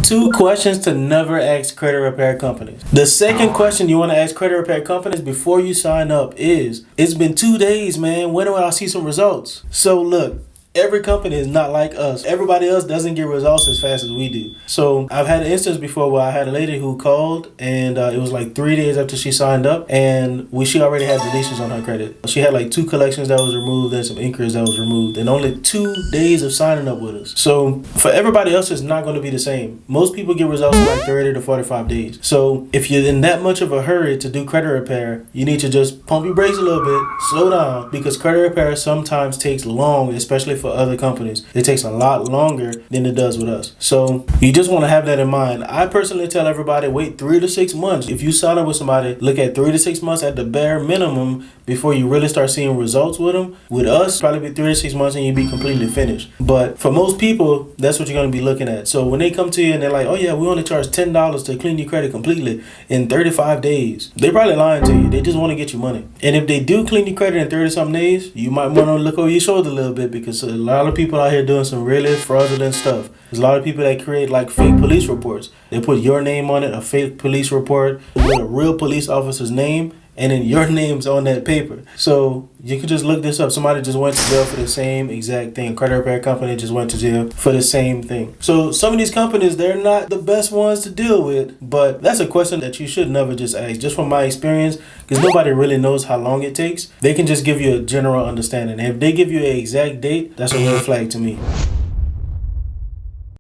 Two questions to never ask credit repair companies. The second question you want to ask credit repair companies before you sign up is, it's been 2 days, man. When will I see some results? So look, every company is not like us. Everybody else doesn't get results as fast as we do. So I've had an instance before where I had a lady who called and it was like 3 days after she signed up, and she already had deletions on her credit. She had like 2 collections that was removed and some inquiries that was removed, and only 2 days of signing up with us. So for everybody else, it's not going to be the same. Most people get results in like 30 to 45 days. So if you're in that much of a hurry to do credit repair, you need to just pump your brakes a little bit, slow down, because credit repair sometimes takes long, especially for other companies. It takes a lot longer than it does with us. So you just want to have that in mind. I personally tell everybody, wait 3 to 6 months. If you sign up with somebody, look at 3 to 6 months at the bare minimum before you really start seeing results with them. With us, probably be 3 to 6 months and you'll be completely finished. But for most people, that's what you're going to be looking at. So when they come to you and they're like, oh yeah, we only charge $10 to clean your credit completely in 35 days. They're probably lying to you. They just want to get you money. And if they do clean your credit in 30 something days, you might want to look over your shoulder a little bit, because a lot of people out here doing some really fraudulent stuff. There's a lot of people that create like fake police reports. They put your name on it, a fake police report with a real police officer's name, and then your name's on that paper. So you can just look this up. Somebody just went to jail for the same exact thing. Credit repair company just went to jail for the same thing. So some of these companies, they're not the best ones to deal with, but that's a question that you should never just ask. Just from my experience, because nobody really knows how long it takes. They can just give you a general understanding. And if they give you an exact date, that's a red flag to me.